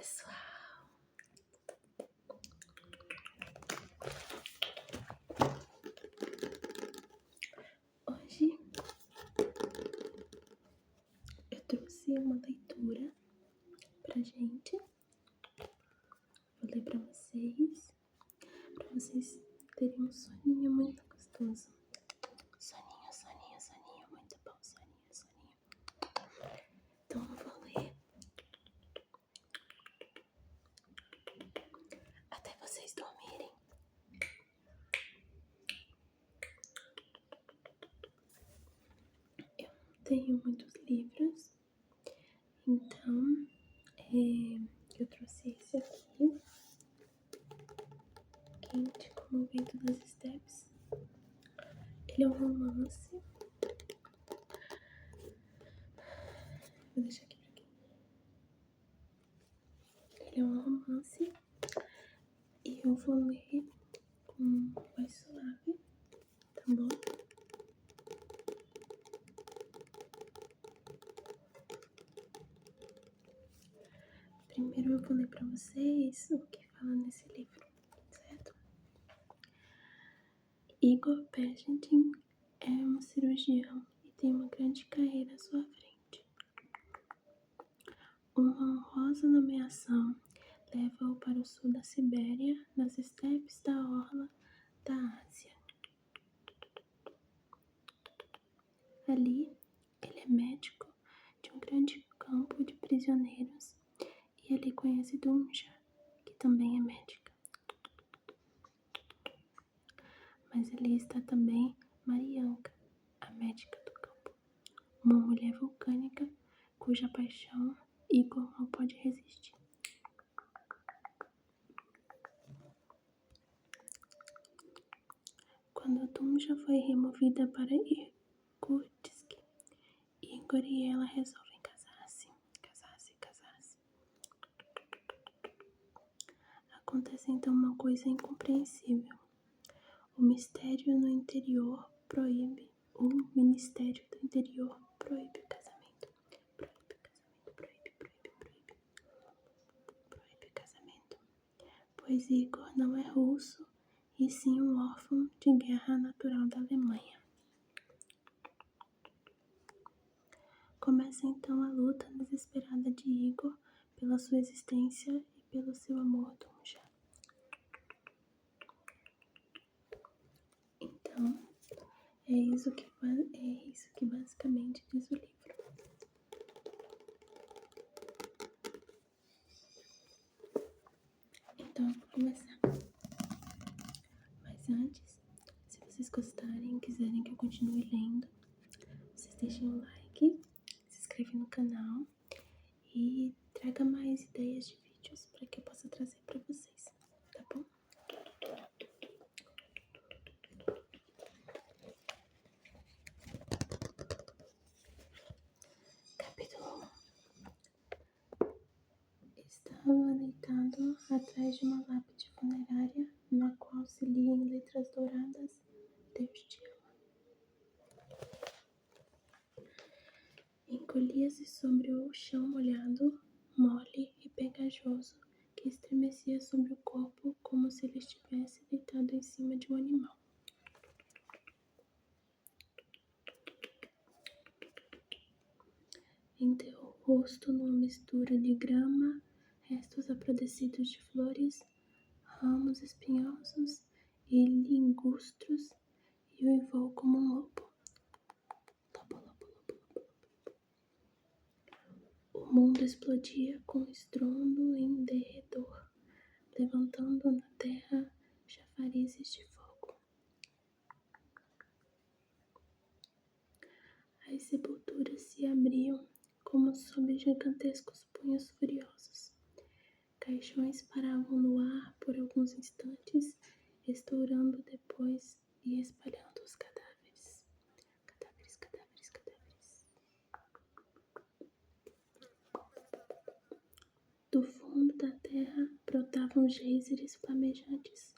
pessoal! Hoje eu trouxe uma leitura pra gente. Vou ler pra vocês terem um soninho muito gostoso. Soninho, soninho, soninho, muito bom, soninho, soninho. Então eu vou ler até vocês dormirem. Eu não tenho muitos livros, então eu trouxe esse aqui, Quente como o Vento das Estepes. Ele é um romance. Vou deixar aqui pra quem. Ele é um romance e eu vou ler com voz suave, tá bom? Primeiro eu vou ler pra vocês o que fala nesse livro, certo? Igor Pechstein é um cirurgião e tem uma grande carreira à sua frente. Uma honrosa nomeação leva-o para o sul da Sibéria, nas estepes da orla da Ásia. Ali, ele é médico de um grande campo de prisioneiros e ali conhece Dunja, que também é médica. Mas ali está também Marianka, a médica do campo, uma mulher vulcânica cuja paixão Igor não pode resistir. Quando Dunja foi removida para Irkutsk, Igor e ela resolvem casar-se. Acontece então uma coisa incompreensível. O Ministério do Interior proíbe o casamento. Proíbe casamento. Pois Igor não é russo, e sim um órfão de guerra natural da Alemanha. Começa então a luta desesperada de Igor pela sua existência e pelo seu amor Dunja. Então, é isso que basicamente diz o livro. Então eu vou começar. Mas antes, se vocês gostarem e quiserem que eu continue lendo, vocês deixem um like, se inscrevem no canal e traga mais ideias de vídeos para que eu possa trazer para vocês, tá bom? Capítulo 1. Estava deitado atrás de uma lápide funerária, na qual se lia em letras douradas: Deus te ama. Encolhia-se sobre o chão molhado, mole e pegajoso, que estremecia sobre o corpo como se ele estivesse deitado em cima de um animal. Enterrou o rosto numa mistura de grama, restos apodrecidos de flores, ramos espinhosos e ligustros, e uivou como um lobo. O mundo explodia com estrondo em derredor, levantando na terra chafarizes de fogo. As sepulturas se abriam como sob gigantescos punhos furiosos. Caixões paravam no ar por alguns instantes, estourando depois e espalhando os cadáveres. Do fundo da terra brotavam geysers flamejantes.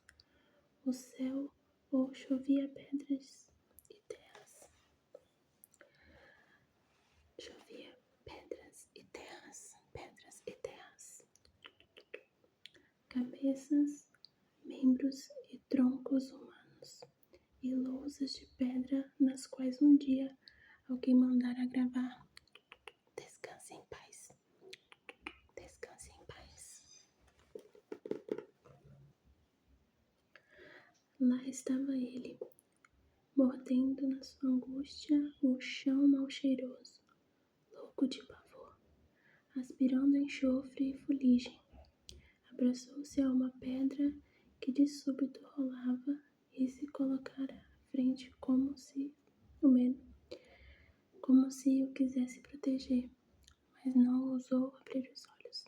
O céu ou chovia pedras e terras. Chovia pedras e terras. cabeças, membros e troncos humanos, e lousas de pedra nas quais um dia alguém mandara gravar: descanse em paz, descanse em paz. Lá estava ele, mordendo na sua angústia o chão mal cheiroso, louco de pavor, aspirando enxofre e fuligem. Abraçou-se a uma pedra que de súbito rolava e se colocara à frente como se o quisesse proteger, mas não ousou abrir os olhos.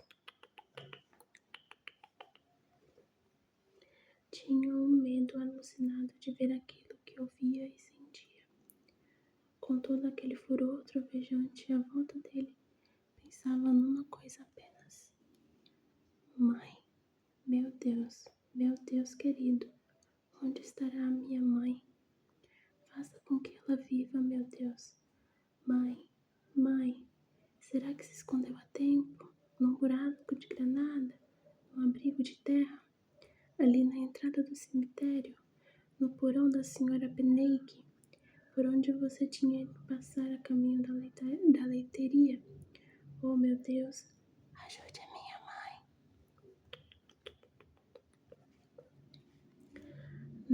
Tinha um medo alucinado de ver aquilo que ouvia e sentia. Com todo aquele furor trovejante à volta dele, pensava numa coisa apenas: mãe, meu Deus querido, onde estará a minha mãe? Faça com que ela viva, meu Deus. Mãe, será que se escondeu a tempo? Num buraco de granada? Num abrigo de terra? Ali na entrada do cemitério? No porão da senhora Penegue? Por onde você tinha ido passar a caminho da leiteria? Oh, meu Deus, ajude a minha mãe.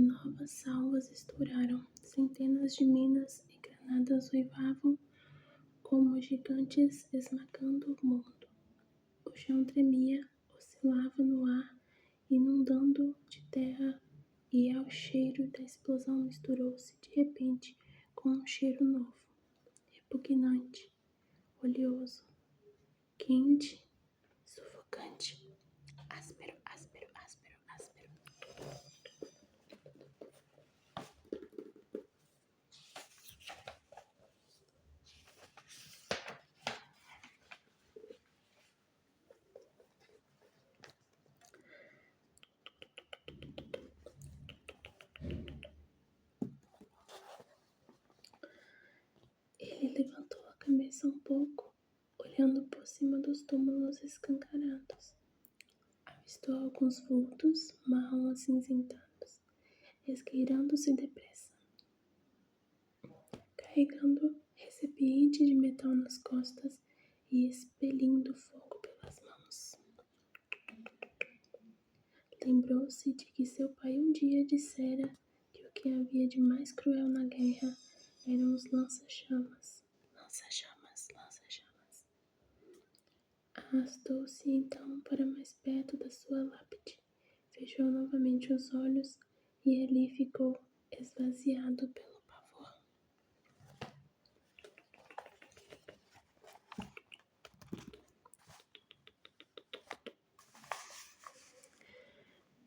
Novas salvas estouraram. Centenas de minas e granadas uivavam como gigantes esmagando o mundo. O chão tremia, oscilava no ar, inundando de terra, e ao cheiro da explosão misturou-se de repente com um cheiro novo, repugnante, oleoso, quente, sufocante, áspero. Ele levantou a cabeça um pouco, olhando por cima dos túmulos escancarados. Avistou alguns vultos marrom acinzentados, esgueirando-se depressa, carregando recipiente de metal nas costas e expelindo fogo pelas mãos. Lembrou-se de que seu pai um dia dissera que o que havia de mais cruel na guerra eram os lança-chamas. Arrastou-se então para mais perto da sua lápide, fechou novamente os olhos e ali ficou esvaziado pelo pavor.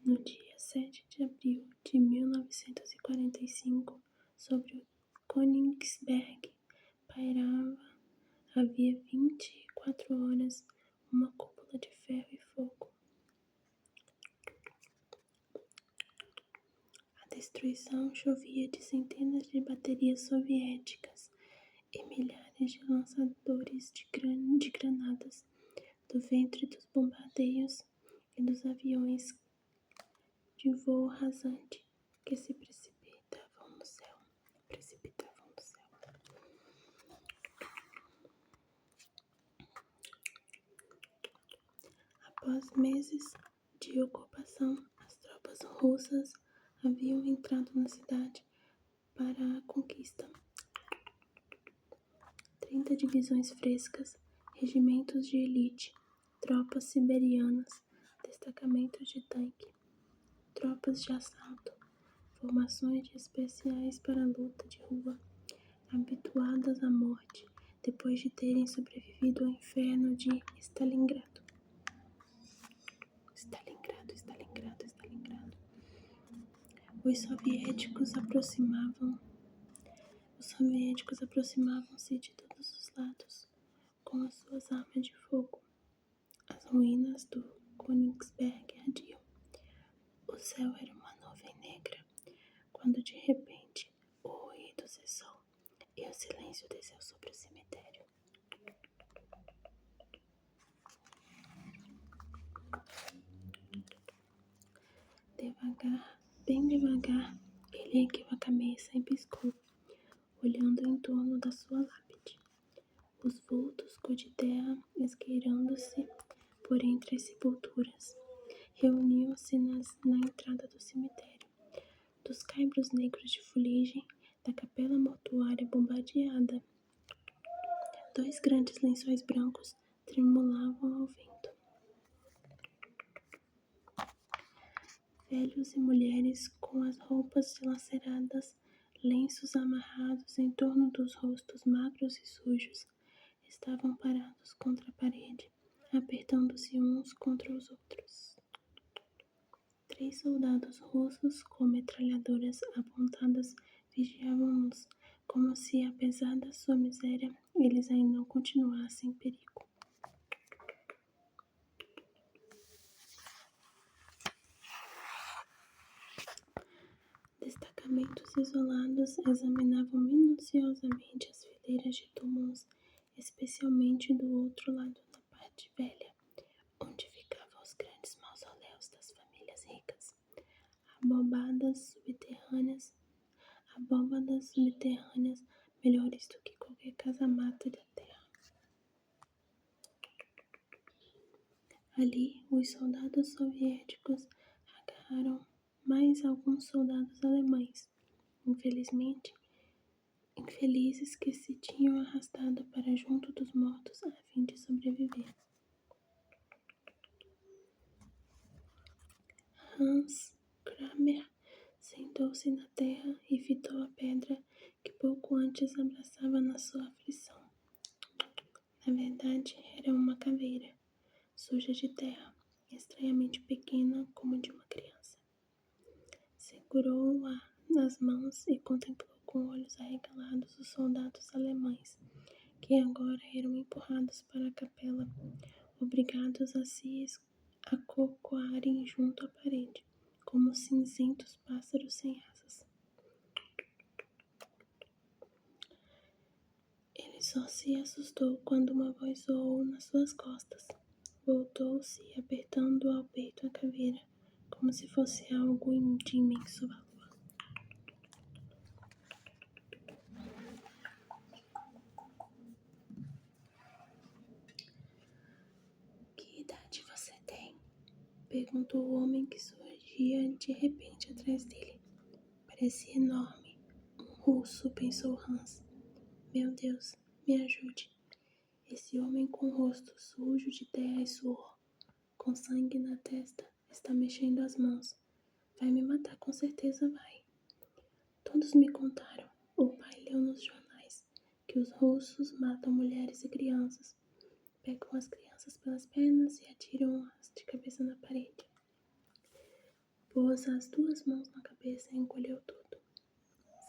No dia 7 de abril de 1945, sobre o Königsberg, pairava, havia 24 horas, uma cúpula de ferro e fogo. A destruição chovia de centenas de baterias soviéticas e milhares de lançadores de granadas do ventre dos bombardeios e dos aviões de voo rasante que se precipitavam no céu. Após meses de ocupação, as tropas russas haviam entrado na cidade para a conquista. 30 divisões frescas, regimentos de elite, tropas siberianas, destacamentos de tanque, tropas de assalto, formações de especiais para a luta de rua, habituadas à morte depois de terem sobrevivido ao inferno de Stalingrado. Os soviéticos aproximavam-se de todos os lados com as suas armas de fogo. As ruínas do Königsberg ardiam. O céu era uma nuvem negra, quando de repente o ruído cessou e o silêncio desceu sobre o cemitério. devagar, bem devagar, ele ergueu a cabeça e piscou, olhando em torno da sua lápide. Os vultos cor de terra esgueirando-se por entre as sepulturas. Reuniam-se na entrada do cemitério, dos caibros negros de fuligem da capela mortuária bombardeada. 2 grandes lençóis brancos tremulavam ao vento. Velhos e mulheres com as roupas dilaceradas, lenços amarrados em torno dos rostos magros e sujos, estavam parados contra a parede, apertando-se uns contra os outros. 3 soldados russos com metralhadoras apontadas vigiavam-nos, como se, apesar da sua miséria, eles ainda não continuassem em perigo. Destacamentos isolados examinavam minuciosamente as fileiras de túmulos, especialmente do outro lado da parte velha, onde ficavam os grandes mausoléus das famílias ricas. Abóbadas subterrâneas melhores do que qualquer casa-mata da terra. Ali, os soldados soviéticos agarraram mais alguns soldados alemães, infelizes que se tinham arrastado para junto dos mortos a fim de sobreviver. Hans Kramer sentou-se na terra e fitou a pedra que pouco antes abraçava na sua aflição. Na verdade, era uma caveira, suja de terra, estranhamente pequena como de uma criança. Segurou-a nas mãos e contemplou com olhos arregalados os soldados alemães, que agora eram empurrados para a capela, obrigados a se acocoarem junto à parede, como cinzentos pássaros sem asas. Ele só se assustou quando uma voz soou nas suas costas. Voltou-se, apertando ao peito a caveira, como se fosse algo de imenso valor. Que idade você tem? Perguntou o homem que surgia de repente atrás dele. Parecia enorme. Um russo, pensou Hans. Meu Deus, me ajude. Esse homem com o rosto sujo de terra e suor, com sangue na testa, está mexendo as mãos. Vai me matar, com certeza vai. Todos me contaram, o pai leu nos jornais, que os russos matam mulheres e crianças. Pegam as crianças pelas pernas e atiram-as de cabeça na parede. Pôs as 2 mãos na cabeça e encolheu tudo.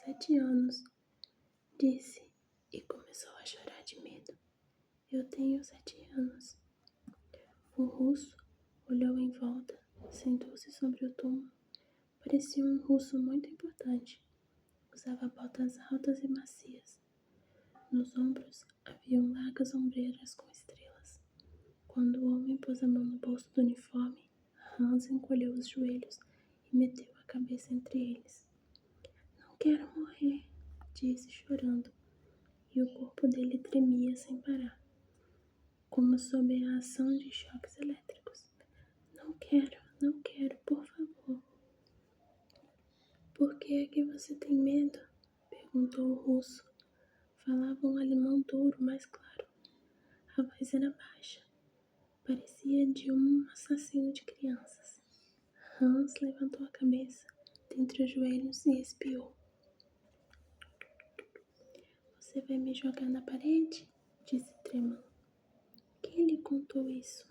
7 anos, disse, e começou a chorar de medo. Eu tenho 7 anos. O russo olhou em volta, sentou-se sobre o túmulo. Parecia um russo muito importante. Usava botas altas e macias. Nos ombros haviam largas ombreiras com estrelas. Quando o homem pôs a mão no bolso do uniforme, Hans encolheu os joelhos e meteu a cabeça entre eles. Não quero morrer, disse chorando, e o corpo dele tremia sem parar, como sob a ação de choques elétricos. Não quero, por favor. Por que é que você tem medo? Perguntou o russo. Falava um alemão duro, mas claro. A voz era baixa. Parecia de um assassino de crianças. Hans levantou a cabeça dentre os joelhos e espiou. Você vai me jogar na parede? Disse tremendo. Quem lhe contou isso?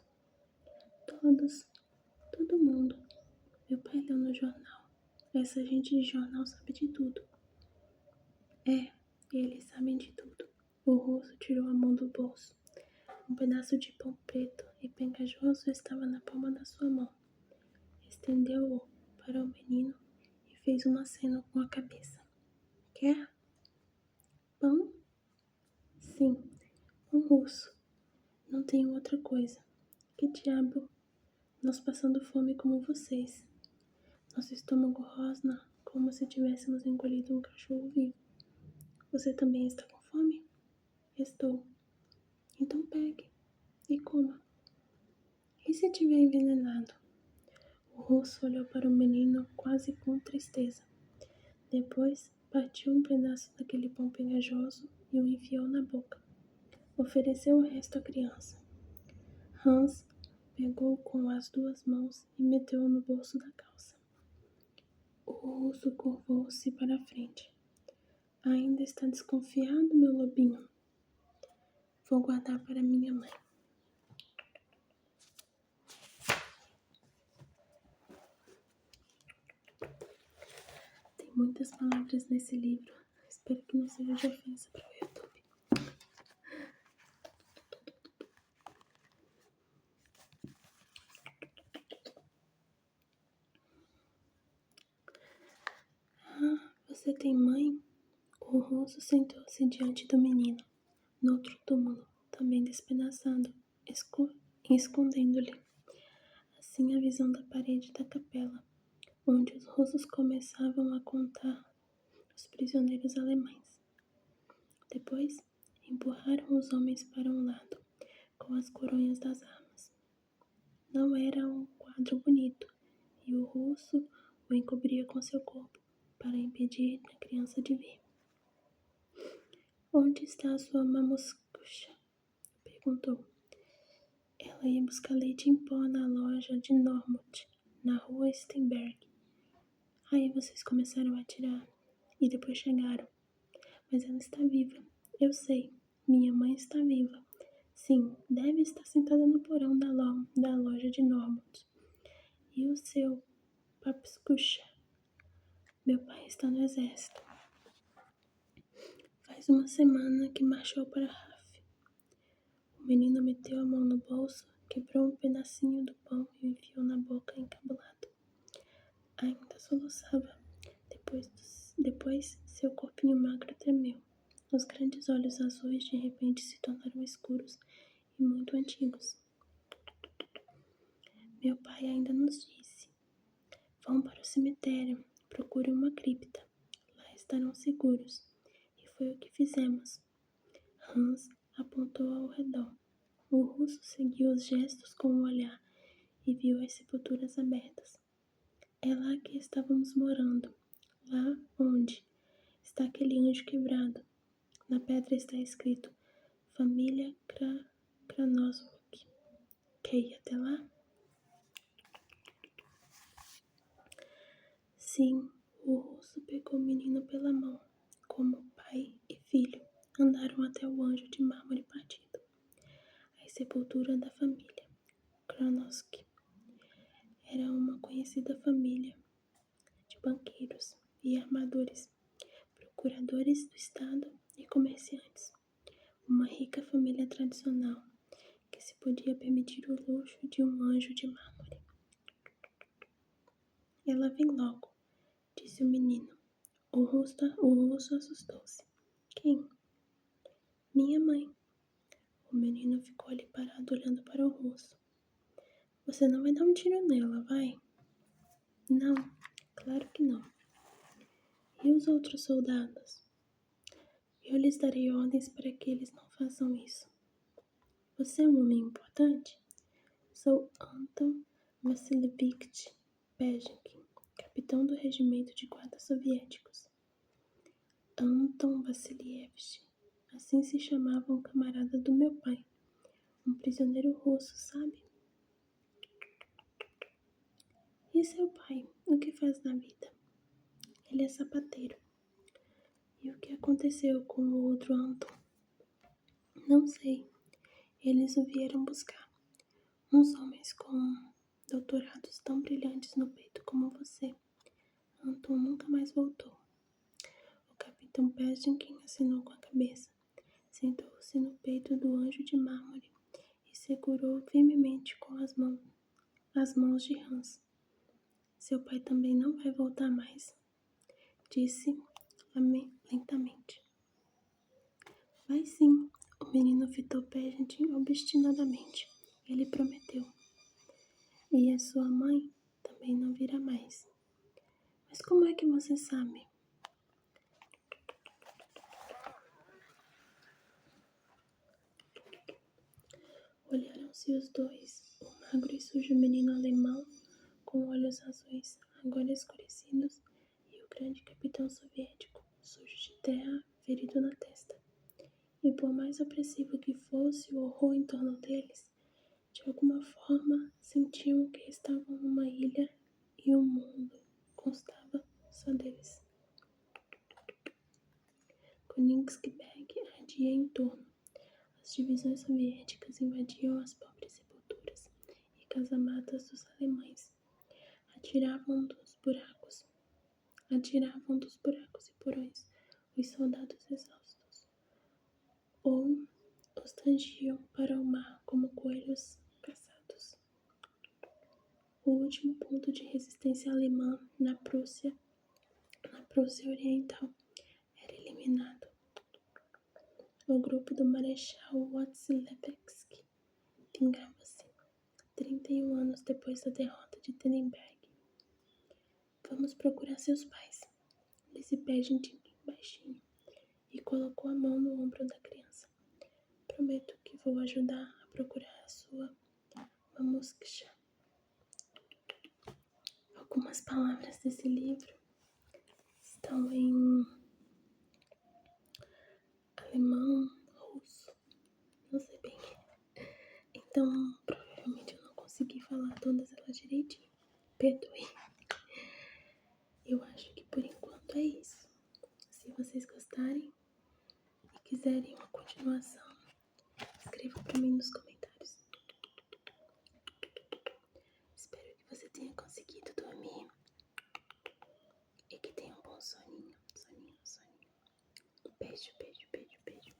Todo mundo. Meu pai leu no jornal. Essa gente de jornal sabe de tudo. É, eles sabem de tudo. O russo tirou a mão do bolso. Um pedaço de pão preto e pegajoso estava na palma da sua mão. Estendeu-o para o menino e fez um aceno com a cabeça. Quer? Pão? Sim, um russo. Não tenho outra coisa. Que diabo? Nós passando fome como vocês. Nosso estômago rosna como se tivéssemos engolido um cachorro vivo. Você também está com fome? Estou. Então pegue e coma. E se tiver envenenado? O russo olhou para o menino quase com tristeza. Depois, partiu um pedaço daquele pão pegajoso e o enfiou na boca. Ofereceu o resto à criança. Hans pegou com as 2 mãos e meteu-o no bolso da calça. O russo curvou-se para a frente. Ainda está desconfiado, meu lobinho? Vou guardar para minha mãe. Tem muitas palavras nesse livro. Espero que não seja de ofensa para o YouTube. Ah, você tem mãe? O russo sentou-se diante do menino, no outro túmulo, também despedaçado, escondendo-lhe assim a visão da parede da capela, onde os russos começavam a contar os prisioneiros alemães. Depois, empurraram os homens para um lado, com as coronhas das armas. Não era um quadro bonito, e o russo o encobria com seu corpo, para impedir a criança de ver. Onde está a sua mamuscucha? Perguntou. Ela ia buscar leite em pó na loja de Normut, na rua Stenberg. Aí vocês começaram a atirar, e depois chegaram. Mas ela está viva. Eu sei, minha mãe está viva. Sim, deve estar sentada no porão da loja de Normut. E o seu papscucha? Meu pai está no exército. Faz uma semana que marchou para Raf. O menino meteu a mão no bolso, quebrou um pedacinho do pão e o enfiou na boca encabulado. Ainda soluçava. Depois seu corpinho magro tremeu. Os grandes olhos azuis de repente se tornaram escuros e muito antigos. Meu pai ainda nos disse: vão para o cemitério, procurem uma cripta. Lá estarão seguros. E foi o que fizemos. Hans apontou ao redor. O russo seguiu os gestos com o olhar e viu as sepulturas abertas. É lá que estávamos morando. Lá onde está aquele anjo quebrado. Na pedra está escrito Família Kranosvok. Quer ir até lá? Sim, o russo pegou o menino pela mão, como pai e filho. Andaram até o anjo de mármore partido, a sepultura da família Kranovsk. Era uma conhecida família de banqueiros e armadores, procuradores do Estado e comerciantes. Uma rica família tradicional que se podia permitir o luxo de um anjo de mármore. Ela vem logo, disse o menino. O russo assustou-se. Quem? Minha mãe. O menino ficou ali parado olhando para o russo. Você não vai dar um tiro nela, vai? Não, claro que não. E os outros soldados? Eu lhes darei ordens para que eles não façam isso. Você é um homem importante? Sou Anton Vassilievich Pezhenkin, capitão do regimento de guardas soviéticos. Anton Vassilievich, assim se chamava um camarada do meu pai, um prisioneiro russo, sabe? E seu pai, o que faz na vida? Ele é sapateiro. E o que aconteceu com o outro Anton? Não sei. Eles o vieram buscar. Uns homens com doutorados tão brilhantes no peito como você. Anton nunca mais voltou. O capitão Pezhenkin assinou com a cabeça. Sentou-se no peito do anjo de mármore e segurou firmemente com as mãos de Hans. Seu pai também não vai voltar mais, disse lentamente. Vai sim, o menino fitou Pezhenkin obstinadamente. Ele prometeu. E a sua mãe também não virá mais. Mas como é que você sabe? Olharam-se os dois, o magro e sujo menino alemão, com olhos azuis, agora escurecidos, e o grande capitão soviético, sujo de terra, ferido na testa. E por mais opressivo que fosse o horror em torno deles, de alguma forma sentiam que estavam numa ilha e o mundo constava só deles. Königsberg ardia em torno. As divisões soviéticas invadiam as pobres sepulturas e casamatas dos alemães. Atiravam dos buracos e porões os soldados exaustos, ou os tangiam para o mar como coelhos caçados. O último ponto de resistência alemã na Prússia Oriental era eliminado. O grupo do Marechal Watzlawick vingava-se, 31 anos depois da derrota de Tannenberg. Vamos procurar seus pais, disse Pageant baixinho, e colocou a mão no ombro da criança. Prometo que vou ajudar a procurar a sua mamushka. Algumas palavras desse livro estão em alemão, russo, não sei bem. Então, provavelmente eu não consegui falar todas elas direitinho. Perdoe. Eu acho que por enquanto é isso. Se vocês gostarem e quiserem uma continuação, escreva pra mim nos comentários. Espero que você tenha conseguido dormir e que tenha um bom soninho. Beijo, beijo, beijo, beijo.